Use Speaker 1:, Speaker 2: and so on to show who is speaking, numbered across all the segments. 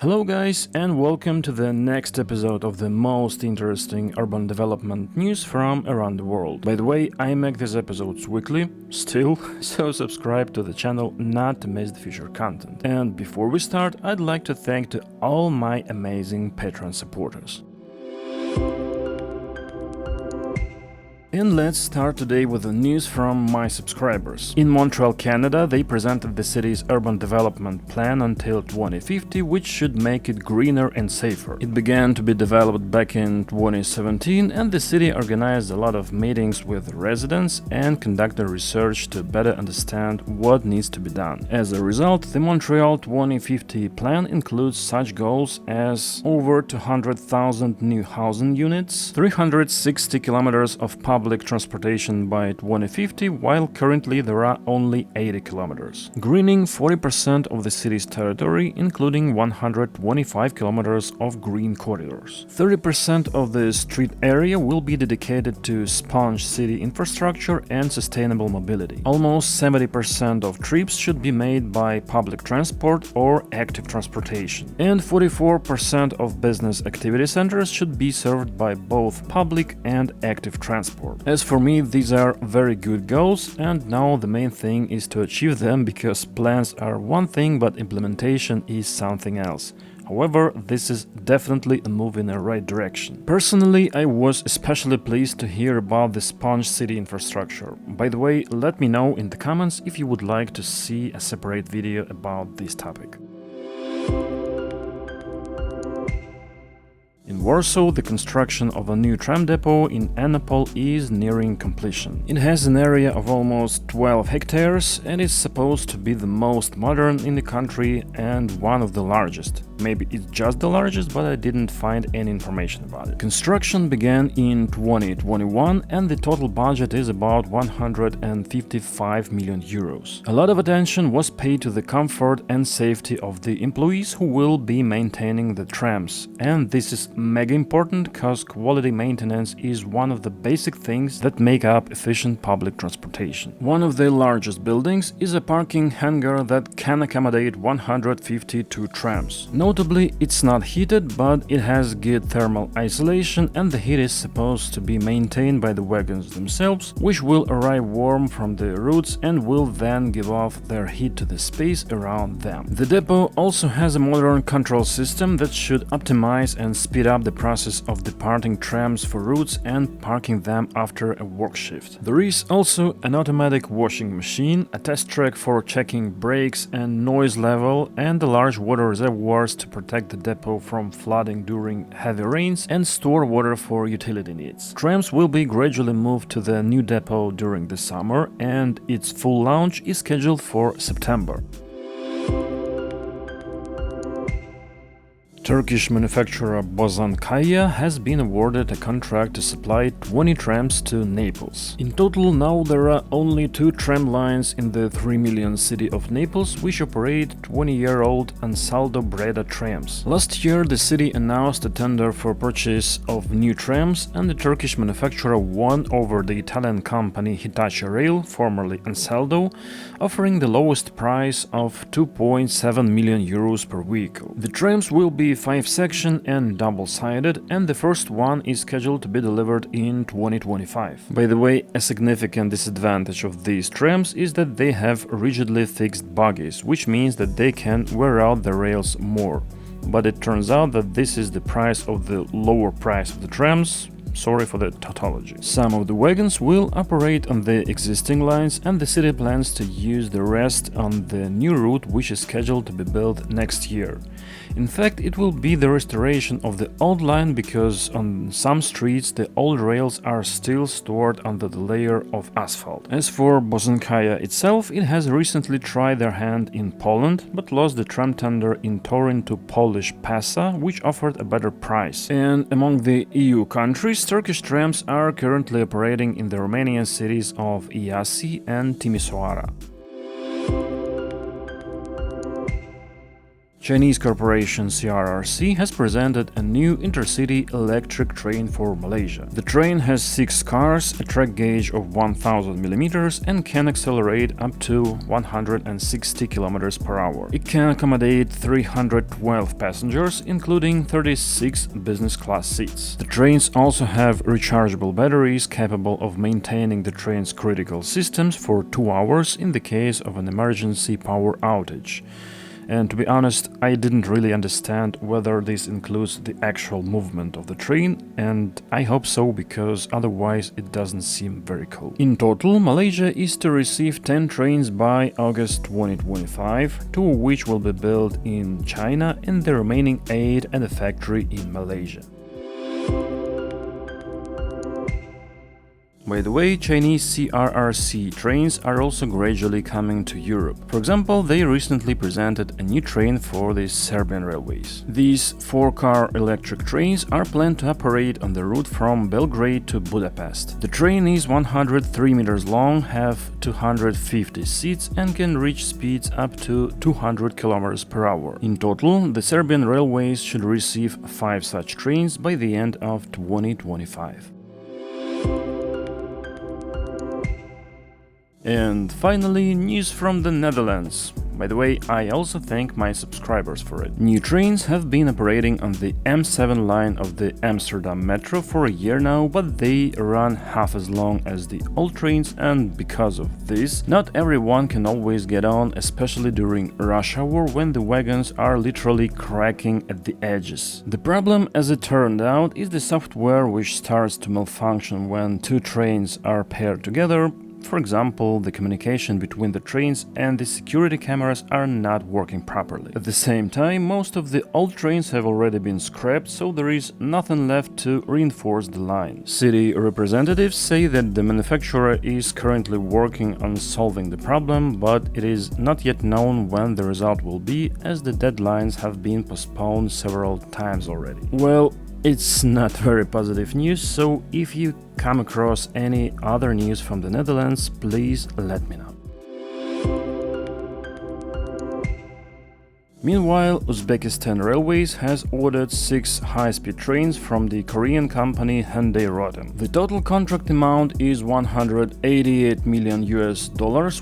Speaker 1: Hello guys, and welcome to the next episode of the most interesting urban development news from around the world. By the way, I make these episodes weekly, still, so subscribe to the channel not to miss the future content. And before we start, I'd like to thank to all my amazing Patreon supporters. And let's start today with the news from my subscribers. In Montreal, Canada, they presented the city's urban development plan until 2050, which should make it greener and safer. It began to be developed back in 2017, and the city organized a lot of meetings with residents and conducted research to better understand what needs to be done. As a result, the Montreal 2050 plan includes such goals as over 200,000 new housing units, 360 kilometers of public transportation by 2050, while currently there are only 80 kilometers. Greening 40% of the city's territory, including 125 kilometers of green corridors. 30% of the street area will be dedicated to sponge city infrastructure and sustainable mobility. Almost 70% of trips should be made by public transport or active transportation. And 44% of business activity centers should be served by both public and active transport. As for me, these are very good goals, and now the main thing is to achieve them, because plans are one thing but implementation is something else. However, this is definitely a move in the right direction. Personally, I was especially pleased to hear about the sponge city infrastructure. By the way, let me know in the comments if you would like to see a separate video about this topic. In Warsaw, the construction of a new tram depot in Naples is nearing completion. It has an area of almost 12 hectares and is supposed to be the most modern in the country and one of the largest. Maybe it's just the largest, but I didn't find any information about it. Construction began in 2021 and the total budget is about 155 million euros. A lot of attention was paid to the comfort and safety of the employees who will be maintaining the trams, and this is mega important because quality maintenance is one of the basic things that make up efficient public transportation. One of the largest buildings is a parking hangar that can accommodate 152 trams. Notably, it's not heated, but it has good thermal isolation, and the heat is supposed to be maintained by the wagons themselves, which will arrive warm from the routes and will then give off their heat to the space around them. The depot also has a modern control system that should optimize and speed up the process of departing trams for routes and parking them after a work shift. There is also an automatic washing machine, a test track for checking brakes and noise level, and a large water reservoirs to protect the depot from flooding during heavy rains and store water for utility needs. Trams will be gradually moved to the new depot during the summer, and its full launch is scheduled for September. Turkish manufacturer Bozankaya has been awarded a contract to supply 20 trams to Naples. In total, now there are only 2 tram lines in the 3 million city of Naples, which operate 20-year-old Ansaldo Breda trams. Last year, the city announced a tender for purchase of new trams, and the Turkish manufacturer won over the Italian company Hitachi Rail, formerly Ansaldo, offering the lowest price of 2.7 million euros per vehicle. The trams will be 5-section and double-sided, and the first one is scheduled to be delivered in 2025. By the way, a significant disadvantage of these trams is that they have rigidly fixed bogies, which means that they can wear out the rails more. But it turns out that this is the price of the lower price of the trams. Sorry for the tautology. Some of the wagons will operate on the existing lines, and the city plans to use the rest on the new route, which is scheduled to be built next year. In fact, it will be the restoration of the old line, because on some streets the old rails are still stored under the layer of asphalt. As for Bozankaya itself, it has recently tried their hand in Poland, but lost the tram tender in Torun to Polish PASA, which offered a better price. And among the EU countries, Turkish trams are currently operating in the Romanian cities of Iasi and Timisoara. Chinese corporation CRRC has presented a new intercity electric train for Malaysia. The train has 6 cars, a track gauge of 1000 mm and can accelerate up to 160 km per hour. It can accommodate 312 passengers, including 36 business class seats. The trains also have rechargeable batteries capable of maintaining the train's critical systems for 2 hours in the case of an emergency power outage. And to be honest, I didn't really understand whether this includes the actual movement of the train, and I hope so, because otherwise it doesn't seem very cool. In total, Malaysia is to receive 10 trains by August 2025, 2 of which will be built in China and the remaining 8 at a factory in Malaysia. By the way, Chinese CRRC trains are also gradually coming to Europe. For example, they recently presented a new train for the Serbian railways. These 4-car electric trains are planned to operate on the route from Belgrade to Budapest. The train is 103 meters long, have 250 seats and can reach speeds up to 200 km per hour. In total, the Serbian railways should receive 5 such trains by the end of 2025. And finally, news from the Netherlands. By the way, I also thank my subscribers for it. New trains have been operating on the M7 line of the Amsterdam metro for a year now, but they run half as long as the old trains, and because of this, not everyone can always get on, especially during rush hour when the wagons are literally cracking at the edges. The problem, as it turned out, is the software, which starts to malfunction when 2 trains are paired together. For example, the communication between the trains and the security cameras are not working properly. At the same time, most of the old trains have already been scrapped, so there is nothing left to reinforce the line. City representatives say that the manufacturer is currently working on solving the problem, but it is not yet known when the result will be, as the deadlines have been postponed several times already. Well, it's not very positive news, so if you come across any other news from the Netherlands, please let me know. Meanwhile, Uzbekistan Railways has ordered 6 high-speed trains from the Korean company Hyundai Rotem. The total contract amount is $188 million,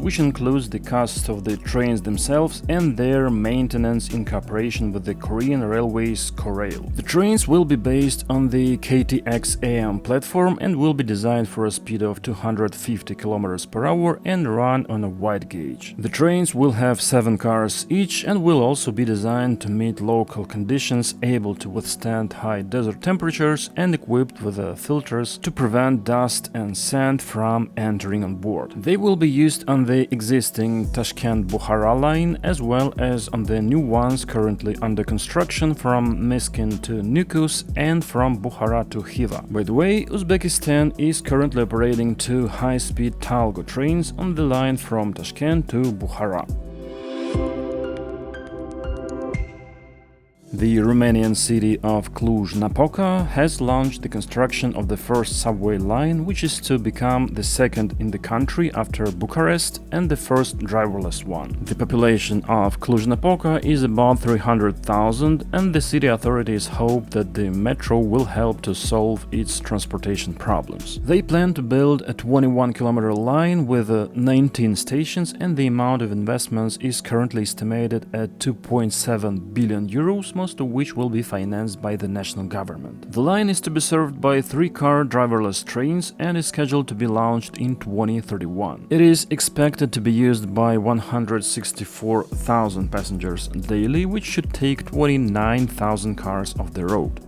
Speaker 1: which includes the cost of the trains themselves and their maintenance in cooperation with the Korean Railways Korail. The trains will be based on the KTX-AM platform and will be designed for a speed of 250 km per hour and run on a wide gauge. The trains will have 7 cars each and will also be designed to meet local conditions, able to withstand high desert temperatures and equipped with filters to prevent dust and sand from entering on board. They will be used on the existing Tashkent-Bukhara line as well as on the new ones currently under construction from Miskin to Nukus and from Bukhara to Khiva. By the way, Uzbekistan is currently operating 2 high-speed Talgo trains on the line from Tashkent to Bukhara. The Romanian city of Cluj-Napoca has launched the construction of the first subway line, which is to become the second in the country after Bucharest and the first driverless one. The population of Cluj-Napoca is about 300,000, and the city authorities hope that the metro will help to solve its transportation problems. They plan to build a 21-kilometer line with 19 stations, and the amount of investments is currently estimated at 2.7 billion euros, most of which will be financed by the national government. The line is to be served by 3-car driverless trains and is scheduled to be launched in 2031. It is expected to be used by 164,000 passengers daily, which should take 29,000 cars off the road.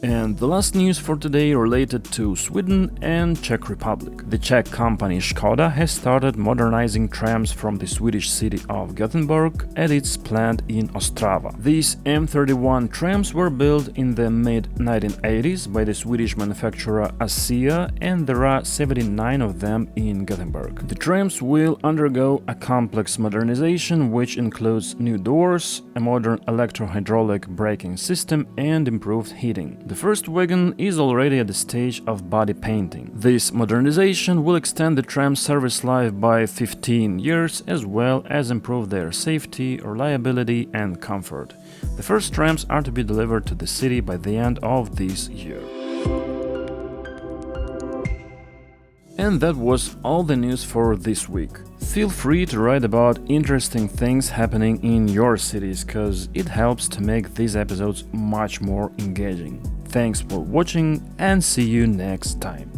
Speaker 1: And the last news for today related to Sweden and Czech Republic. The Czech company Skoda has started modernizing trams from the Swedish city of Gothenburg at its plant in Ostrava. These M31 trams were built in the mid-1980s by the Swedish manufacturer ASEA, and there are 79 of them in Gothenburg. The trams will undergo a complex modernization, which includes new doors, a modern electro-hydraulic braking system and improved heating. The first wagon is already at the stage of body painting. This modernization will extend the tram service life by 15 years as well as improve their safety, reliability and comfort. The first trams are to be delivered to the city by the end of this year. And that was all the news for this week. Feel free to write about interesting things happening in your cities, cause it helps to make these episodes much more engaging. Thanks for watching and see you next time.